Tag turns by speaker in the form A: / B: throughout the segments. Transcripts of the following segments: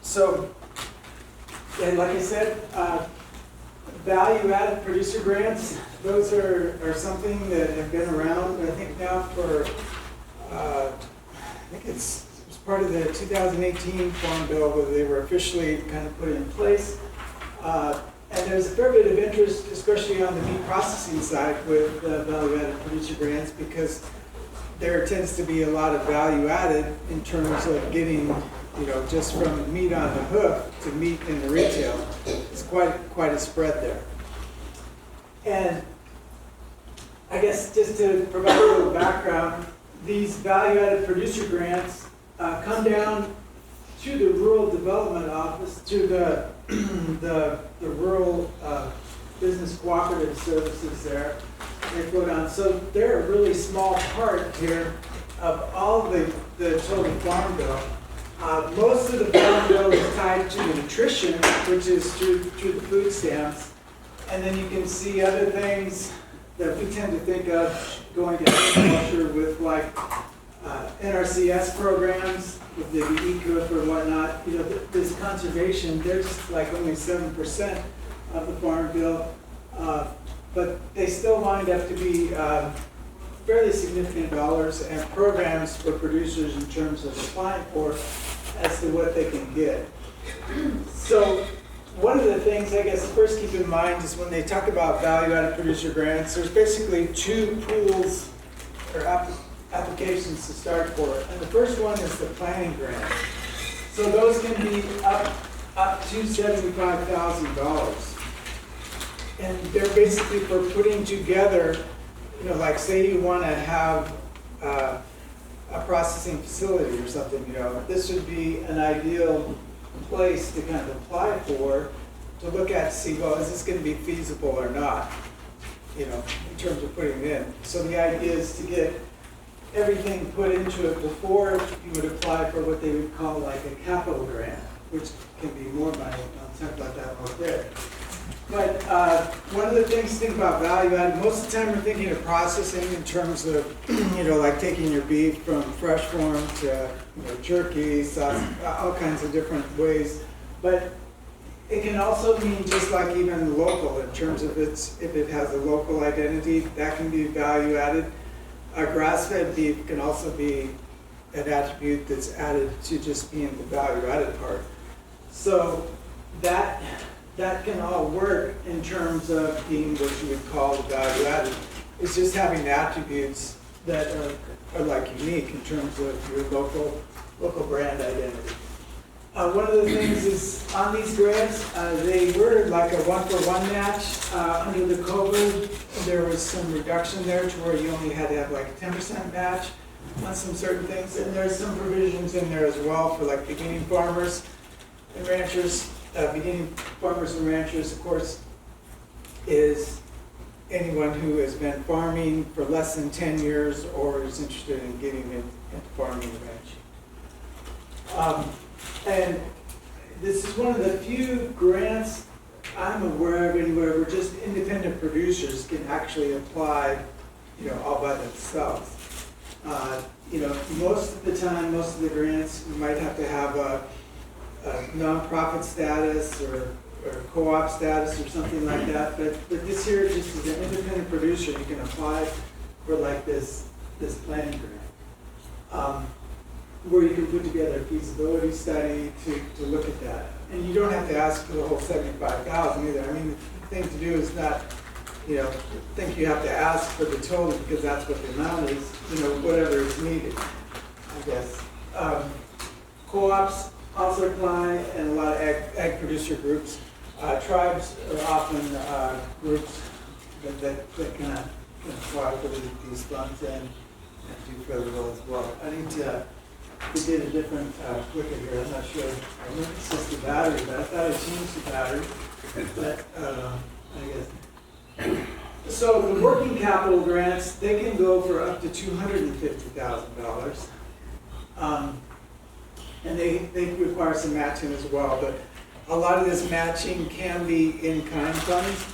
A: So, and like I said, value-added producer grants, those are something that have been around, I think now for, I think it was part of the 2018 Farm Bill where they were officially kind of put in place. And there's a fair bit of interest, especially on the meat processing side with value-added producer grants, because there tends to be a lot of value added in terms of getting, just from meat on the hoof to meat in the retail. It's quite a spread there. And I guess just to provide a little background, these value-added producer grants come down to the Rural Development Office, to the Rural Business Cooperative Services there. They put on, so they're a really small part here of all the total farm bill. Most of the farm bill is tied to nutrition, which is through the food stamps. And then you can see other things that we tend to think of going to agriculture with, like NRCS programs, with the ECOOP or whatnot. This conservation, they're just like only 7% of the farm bill. But they still wind up to be fairly significant dollars and programs for producers in terms of applying for as to what they can get. So one of the things I guess first keep in mind is when they talk about value-added producer grants, there's basically two pools or applications to start for. And the first one is the planning grant. So those can be up to $75,000. And they're basically for putting together, like say you want to have a processing facility or something, this would be an ideal place to kind of apply for, to look at to see, well, is this going to be feasible or not, in terms of putting it in. So the idea is to get everything put into it before you would apply for what they would call like a capital grant, which can be more money. I'll talk about that a little bit. But one of the things to think about value added, most of the time we're thinking of processing in terms of, like taking your beef from fresh form to jerky, sauce, all kinds of different ways. But it can also mean just like even local in terms of if it has a local identity, that can be value added. Grass-fed beef can also be an attribute that's added to just being the value added part. So that can all work in terms of being what you would call the value added. It's just having the attributes that are like unique in terms of your local brand identity. One of the things is on these grants, they were like a one-for-one match. Under the COVID, there was some reduction there to where you only had to have like a 10% match on some certain things. And there's some provisions in there as well for like beginning farmers and ranchers. Beginning farmers and ranchers, of course, is anyone who has been farming for less than 10 years or is interested in getting into farming and ranching. And this is one of the few grants I'm aware of anywhere where just independent producers can actually apply, all by themselves. Most of the time, most of the grants, you might have to have a nonprofit status or co-op status or something like that, but this here, just as an independent producer, you can apply for like this planning grant, where you can put together a feasibility study to look at that. And you don't have to ask for the whole $75,000 either. I mean, the thing to do is not, think you have to ask for the total because that's what the amount is, whatever is needed, I guess. Co-ops also apply, and a lot of ag producer groups. Tribes are often groups that can apply for these funds and do fairly well as well. I need to, we did a different clicker here, I'm not sure. I think it's just the battery, but I thought I changed the battery. But I guess. So the working capital grants, they can go for up to $250,000. And they require some matching as well, but a lot of this matching can be in-kind funds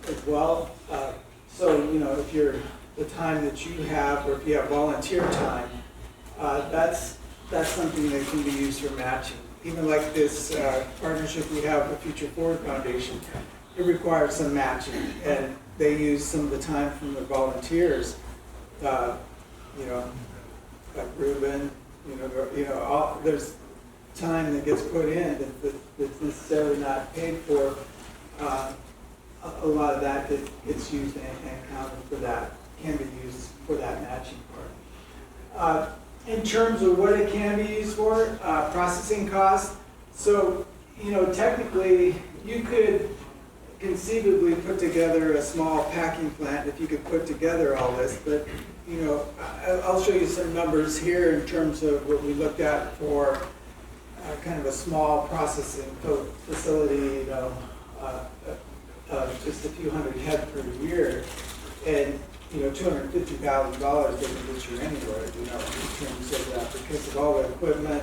A: as well. So, if you're the time that you have, or if you have volunteer time, that's something that can be used for matching. even like this partnership we have with Future Forward Foundation, it requires some matching, and they use some of the time from the volunteers, you know, like Ruben, there's time that gets put in that's necessarily not paid for. A lot of that gets used and counted for that, can be used for that matching part. In terms of what it can be used for, processing costs. So, technically, you could conceivably put together a small packing plant if you could put together all this, but, I'll show you some numbers here in terms of what we looked at for kind of a small processing facility, just a few hundred head per year, and $250,000 doesn't get you anywhere, in terms of that, because of all the equipment,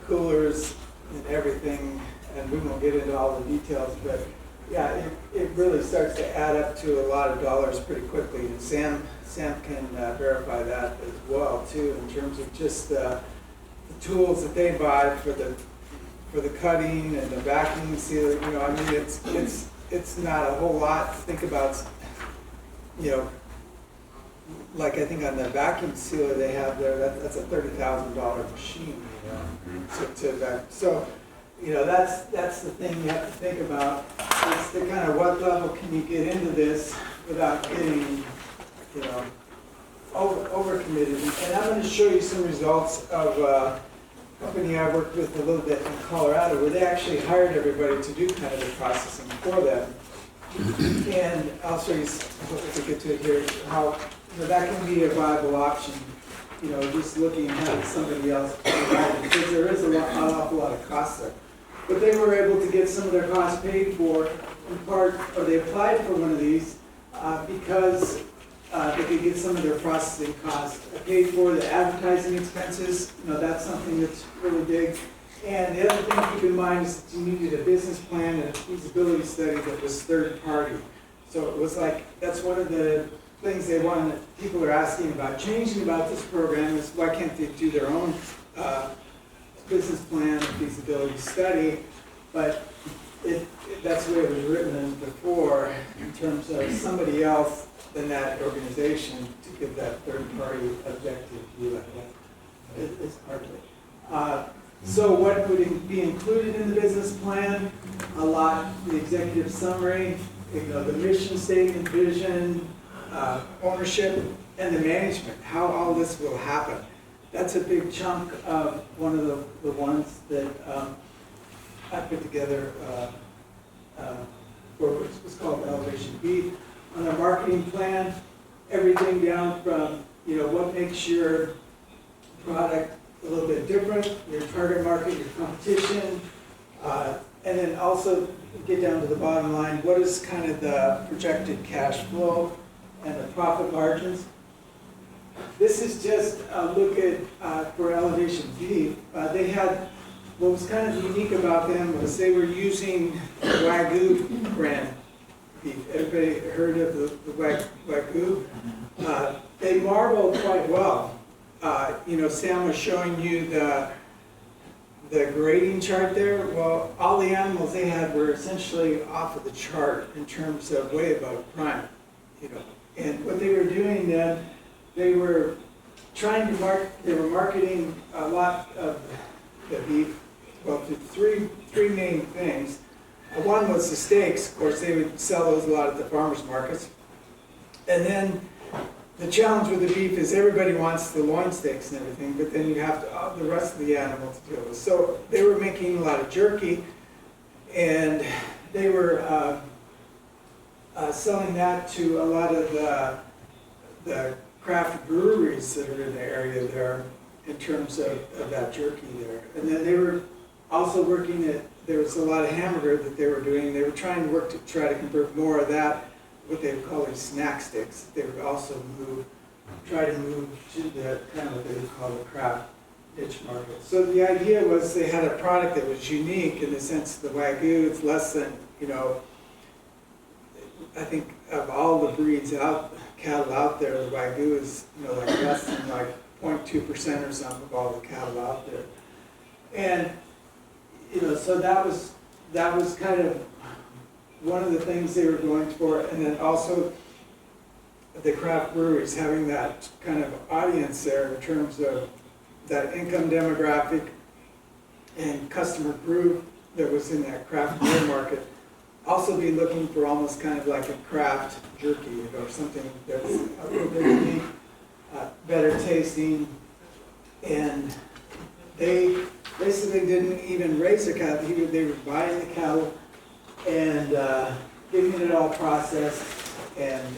A: coolers, and everything. And we won't get into all the details, but yeah, it really starts to add up to a lot of dollars pretty quickly. And Sam can verify that as well too, in terms of just the tools that they buy for the cutting and the vacuum sealer. It's not a whole lot to think about. Like I think on the vacuum sealer they have there, that's a $30,000 machine. So that's the thing you have to think about. It's the kind of what level can you get into this without getting overcommitted. And I'm going to show you some results of a company I worked with a little bit in Colorado, where they actually hired everybody to do kind of the processing for them. And I'll show you, if we get to it here, how that can be a viable option. Just looking at having somebody else provide it, because there is an awful lot of costs there. But they were able to get some of their costs paid for in part, or they applied for one of these because they could get some of their processing costs paid for. The advertising expenses, that's something that's really big. And the other thing to keep in mind is that you needed a business plan and a feasibility study that was third party. So it was like, that's one of the things they wanted, people are asking about changing about this program is why can't they do their own business plan and feasibility study? But that's the way it was written before, in terms of somebody else than that organization to give that third party objective view like that. It's hardly. So what would be included in the business plan? A lot, the executive summary, the mission statement, vision, ownership, and the management, how all this will happen. That's a big chunk of one of the ones that I put together for what's called Elevation B. On the marketing plan, everything down from, what makes your product a little bit different, your target market, your competition, and then also get down to the bottom line, what is kind of the projected cash flow and the profit margins. This is just a look at for Elevation B. They had, what was kind of unique about them was they were using Wagyu brand beef. Everybody heard of the Wagyu? They marbled quite well. Sam was showing you the grading chart there. Well, all the animals they had were essentially off of the chart in terms of way above prime. And what they were doing then, they were trying to they were marketing a lot of the beef, well, to three main things. One was the steaks. Of course, they would sell those a lot at the farmers markets. And then the challenge with the beef is everybody wants the loin steaks and everything, but then you have to the rest of the animal to deal with. So they were making a lot of jerky, and they were selling that to a lot of the craft breweries that are in the area there in terms of that jerky there. And then they were also working at, there was a lot of hamburger that they were doing. They were trying to work to try to convert more of that, what they would call these snack sticks. They would also try to move to the kind of what they would call the craft niche market. So the idea was they had a product that was unique in the sense the Wagyu, it's less than, I think of all the breeds cattle out there, the Wagyu is, like less than like 0.2% or something of all the cattle out there. And so that was kind of one of the things they were going for, and then also the craft breweries having that kind of audience there in terms of that income demographic and customer group that was in that craft beer market. Also be looking for almost kind of like a craft jerky or something that's a little bit unique, better tasting, and they basically didn't even raise their cattle. They were buying the cattle and getting it all processed, and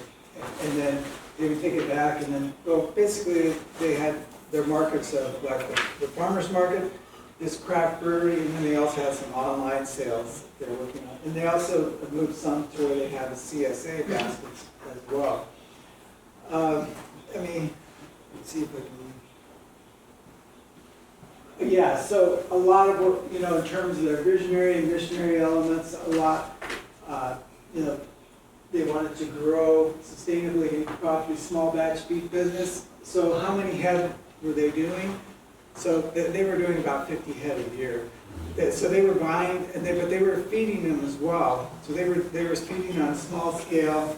A: then they would take it back, and then, well, basically they had their markets of like the farmer's market, this craft brewery, and then they also had some online sales they're working on. And they also moved some to where they have a CSA baskets as well. Let's see if I can. Yeah, so a lot of work, in terms of their visionary and missionary elements, a lot, they wanted to grow sustainably and profitably small batch beef business. So how many head were they doing? So they were doing about 50 head a year. So they were buying, but they were feeding them as well. So they were feeding on a small scale,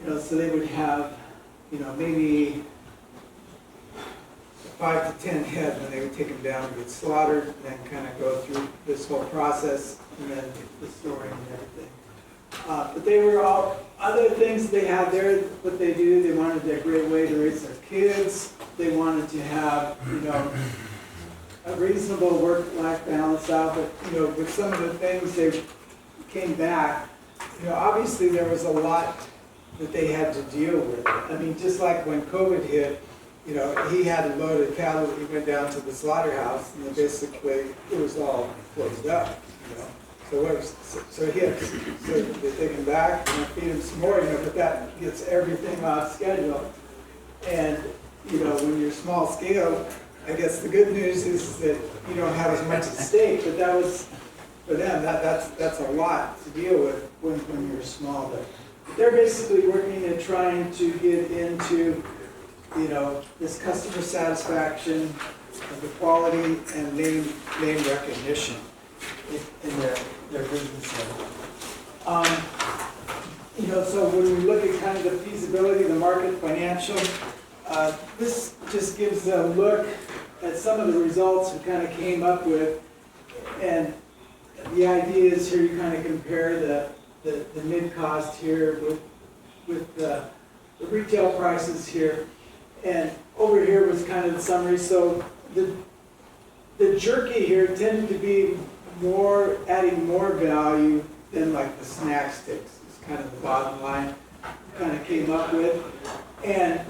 A: so they would have, maybe 5 to 10 head when they would take them down and get slaughtered, and then kind of go through this whole process, and then the storing and everything. But they were all, other things they had there, what they do, they wanted a great way to raise their kids. They wanted to have, a reasonable work-life balance out, but, with some of the things they came back, obviously there was a lot that they had to deal with. I mean, just like when COVID hit, he had a load of cattle that he went down to the slaughterhouse, and then basically it was all closed up, So they take him back and feed him some more, but that gets everything off schedule. And, when you're small scale, I guess the good news is that you don't have as much at stake, but that was, for them, that's a lot to deal with when you're small. But they're basically working and trying to get into, this customer satisfaction, the quality, and name recognition in their business. So when we look at kind of the feasibility of the market, financial, this just gives a look at some of the results we kind of came up with. And the idea is here you kind of compare the mid-cost here with the retail prices here. And over here was kind of the summary. So the jerky here tended to be adding more value than like the snack sticks. It's kind of the bottom line kind of came up with. And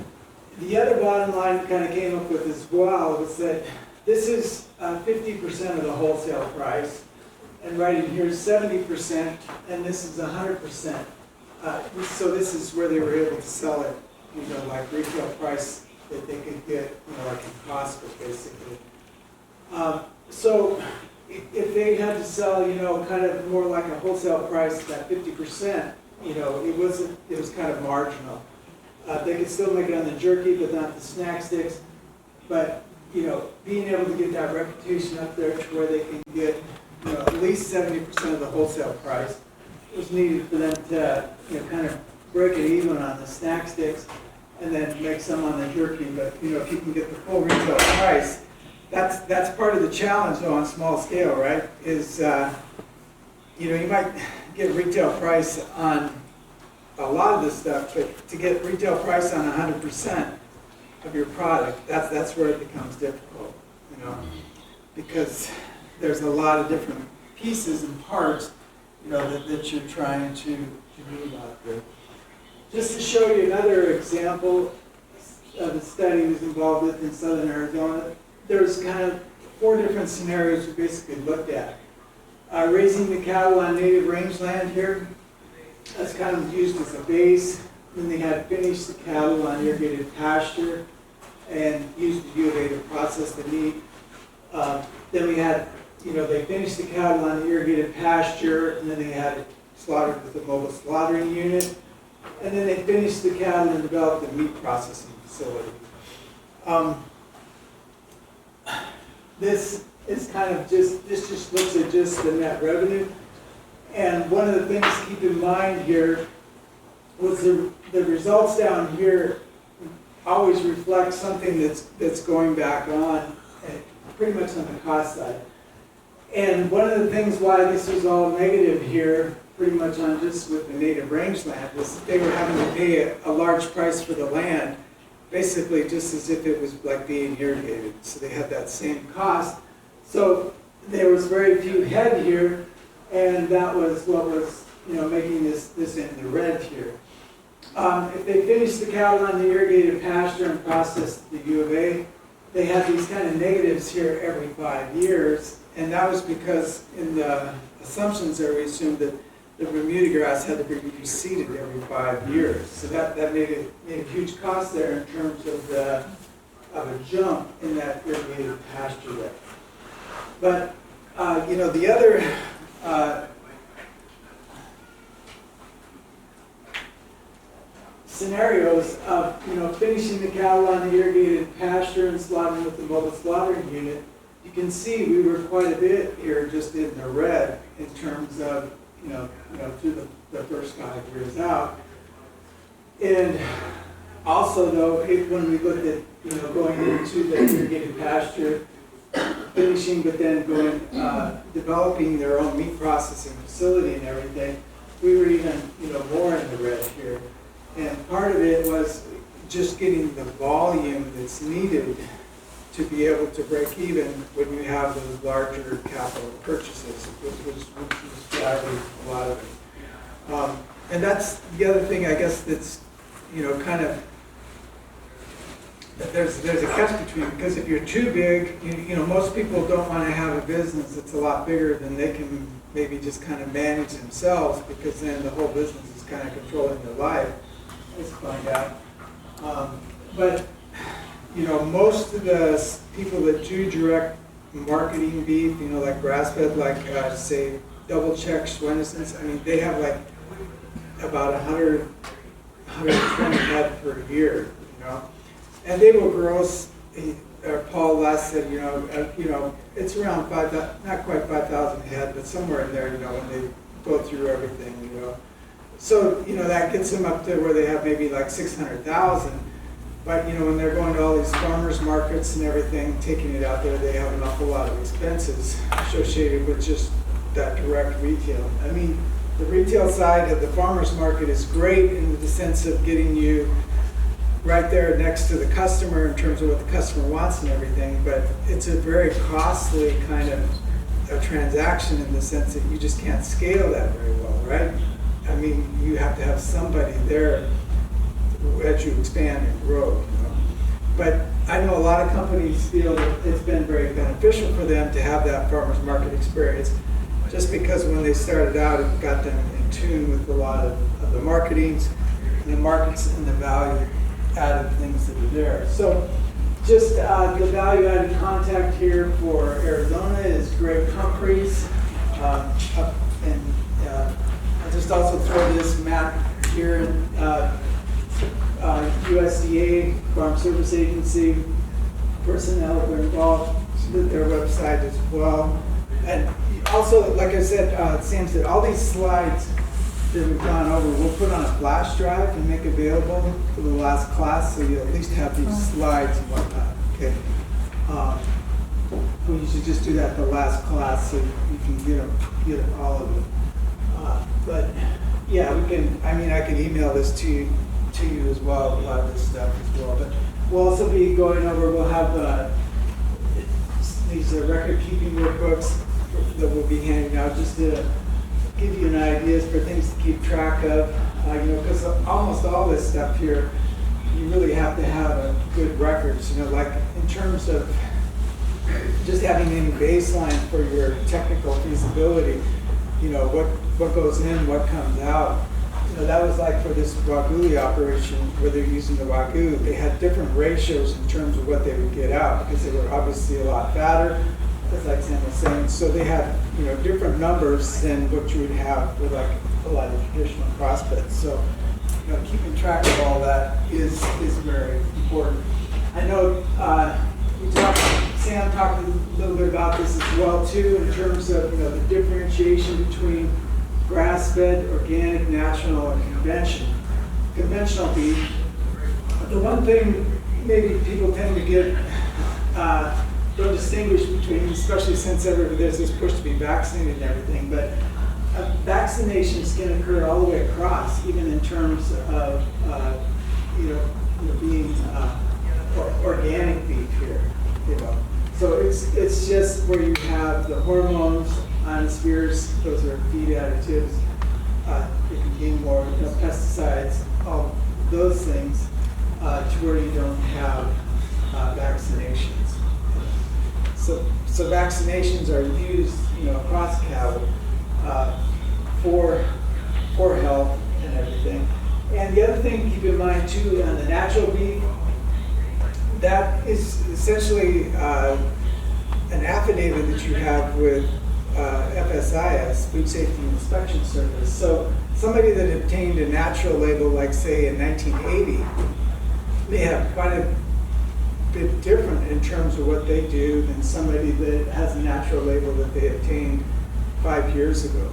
A: the other bottom line kind of came up with as well was that this is 50% of the wholesale price, and right in here is 70%, and this is 100%. So this is where they were able to sell it, like retail price that they could get, like in Costco basically. So if they had to sell, kind of more like a wholesale price at 50%, it was kind of marginal. They could still make it on the jerky, but not the snack sticks. But, being able to get that reputation up there to where they can get, at least 70% of the wholesale price was needed for them to, kind of break it even on the snack sticks and then make some on the jerky. But, if you can get the full retail price, that's part of the challenge, though, on small scale, right? Is, you might get retail price on a lot of this stuff, but to get retail price on 100% of your product, that's where it becomes difficult, because there's a lot of different pieces and parts, that you're trying to move out there. Just to show you another example of the study we was involved with in Southern Arizona, there's kind of 4 different scenarios we basically looked at. Raising the cattle on native rangeland here, that's kind of used as a base. Then they had finished the cattle on irrigated pasture and used the UVA to process the meat. Then we had, they finished the cattle on the irrigated pasture, and then they had it slaughtered with a mobile slaughtering unit. And then they finished the cattle and developed a meat processing facility. This is kind of this just looks at just the net revenue. And one of the things to keep in mind here was the results down here always reflect something that's going back on, pretty much on the cost side. And one of the things why this was all negative here, pretty much on just with the native rangeland, was they were having to pay a large price for the land, basically just as if it was like being irrigated. So they had that same cost. So there was very few head here, and that was what was, making this in the red here. If they finished the cattle on the irrigated pasture and processed the U of A, they had these kind of negatives here every 5 years, and that was because in the assumptions there we assumed that the Bermuda grass had to be reseeded every 5 years. So that made a huge cost there in terms of a jump in that irrigated pasture there. But the other scenarios of finishing the cattle on the irrigated pasture and slaughtering with the mobile slaughtering unit, you can see we were quite a bit here just in the red in terms of through the first 5 years out. And also though, when we looked at going into the irrigated pasture, finishing but then going developing their own meat processing facility and everything, we were even more in the red here. And part of it was just getting the volume that's needed to be able to break even when you have those larger capital purchases, which was driving a lot of it. And that's the other thing, I guess, that's kind of there's a catch between, because if you're too big, most people don't want to have a business that's a lot bigger than they can maybe just kind of manage themselves, because then the whole business is kind of controlling their life. Let's find out. But most of the people that do direct marketing beef, like grass-fed, like say Double Check, Schwennison's, I mean, they have like about 120 head per year, and they will gross. Paul last said, it's around not quite 5,000 head, but somewhere in there, when they go through everything, So, that gets them up to where they have maybe like 600,000. But, when they're going to all these farmers markets and everything, taking it out there, they have an awful lot of expenses associated with just that direct retail. I mean, the retail side of the farmers market is great in the sense of getting you right there next to the customer in terms of what the customer wants and everything, but it's a very costly kind of a transaction in the sense that you just can't scale that very well, right? I mean, you have to have somebody there as you expand and grow, But I know a lot of companies feel that it's been very beneficial for them to have that farmer's market experience, just because when they started out, it got them in tune with a lot of the marketings and the markets and the value added things that are there. So just the value added contact here for Arizona is Greg Humphreys. I'll just also throw this map here. USDA, Farm Service Agency, personnel that are involved, their website as well. And also, like I said, Sam said, all these slides that we've gone over, we'll put on a flash drive and make available for the last class, so you at least have these slides and whatnot, okay? We should just do that the last class so you can get all of it. But yeah, we can, I can email this to you as well, a lot of this stuff as well. But we'll also be going over, we'll have these record-keeping workbooks that we'll be handing out just to give you an idea for things to keep track of. Because almost all this stuff here, you really have to have a good records. Like in terms of just having any baseline for your technical feasibility. What goes in, what comes out. That was like for this Wagyu operation where they're using the Wagyu, they had different ratios in terms of what they would get out because they were obviously a lot fatter, as like Sam was saying. So they had, different numbers than what you would have with like a lot of traditional crossfits. So, keeping track of all that is very important. I know Sam Sam talked a little bit about this as well too, in terms of the differentiation between grass-fed, organic, natural, and conventional beef. The one thing maybe people tend to get don't distinguish between, especially since there's this push to be vaccinated and everything, but vaccinations can occur all the way across, even in terms of being organic beef here. So it's just where you have the hormones, ionospheres, those are feed additives. It contain more pesticides, all those things, to where you don't have vaccinations. So vaccinations are used, across cattle for health and everything. And the other thing to keep in mind too, on the natural beef, that is essentially an affidavit that you have with FSIS, Food Safety and Inspection Service. So somebody that obtained a natural label, like say in 1980, may have quite a bit different in terms of what they do than somebody that has a natural label that they obtained 5 years ago.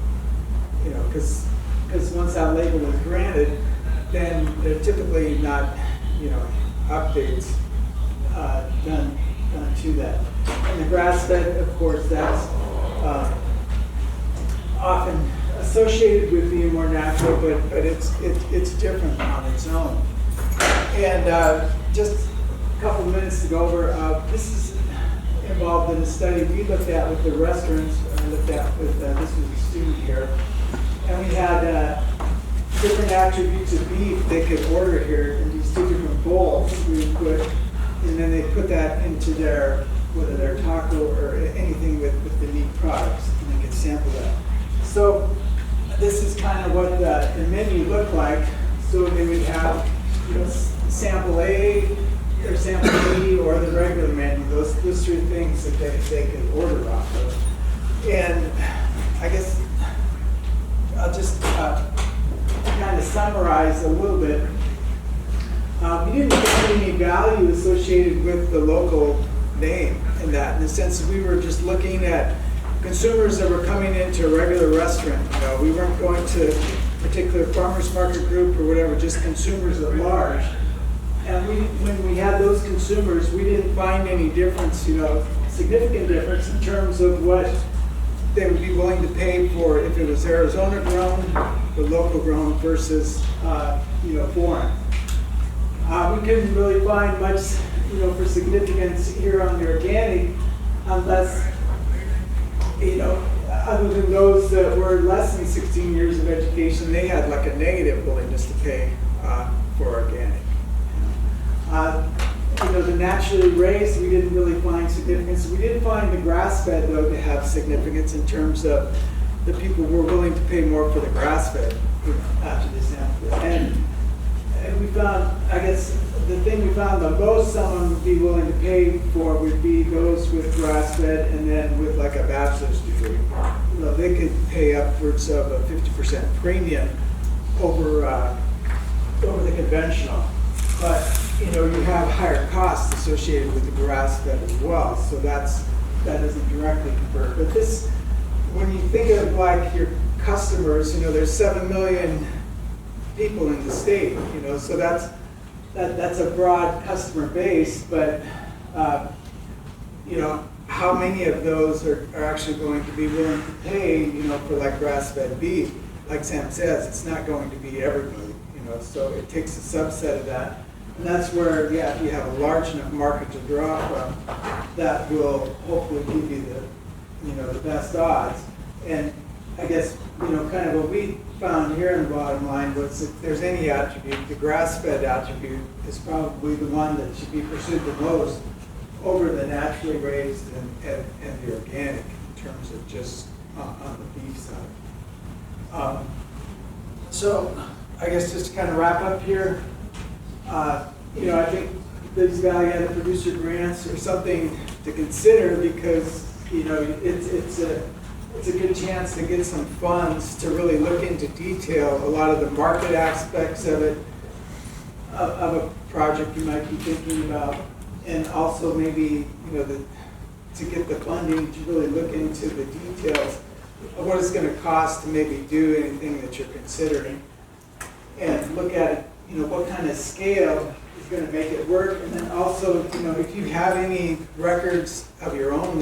A: Because once that label is granted, then there are typically not, updates done to that. And the grass-fed, of course, that's often associated with being more natural, but it's different on its own. And just a couple of minutes to go over, this is involved in a study we looked at with the restaurants. This was a student here, and we had different attributes of beef they could order here in these two different bowls we put, and then they put that into whether their taco or anything with the meat products, and they could sample that. So this is kind of what the menu looked like. So they would have sample A, or sample B, or the regular menu, those three things that they could order off of. And I guess I'll just kind of summarize a little bit. We didn't find any value associated with the local name in that, in the sense that we were just looking at consumers that were coming into a regular restaurant. We weren't going to a particular farmers market group or whatever, just consumers at large. And when we had those consumers, we didn't find any difference, significant difference in terms of what they would be willing to pay for if it was Arizona grown or local grown versus foreign. We couldn't really find much for significance here on the organic, unless other than those that were less than 16 years of education, they had like a negative willingness to pay for organic. The naturally raised, we didn't really find significance. We did find the grass-fed, though, to have significance in terms of the people were willing to pay more for the grass-fed after this sample. And we found, I guess, the thing we found the most someone would be willing to pay for would be those with grass-fed and then with like a bachelor's degree. They could pay upwards of a 50% premium over the conventional. But you have higher costs associated with the grass-fed as well, so that doesn't directly convert. But this, when you think of like your customers, there's 7 million people in the state, so that's a broad customer base. But how many of those are actually going to be willing to pay, for like grass-fed beef? Like Sam says, it's not going to be everybody, so it takes a subset of that. And that's where, if you have a large enough market to draw from, that will hopefully give you the best odds. And I guess, kind of what we found here in the bottom line was if there's any attribute, the grass-fed attribute is probably the one that should be pursued the most over the naturally raised and the organic in terms of just on the beef side. So I guess just to kind of wrap up here, I think these value-added producer grants are something to consider because it's a good chance to get some funds to really look into detail a lot of the market aspects of it, of a project you might be thinking about, and also maybe the to get the funding to really look into the details of what it's gonna cost to maybe do anything that you're considering. And look at it, what kind of scale is gonna make it work. And then also, if you have any records of your own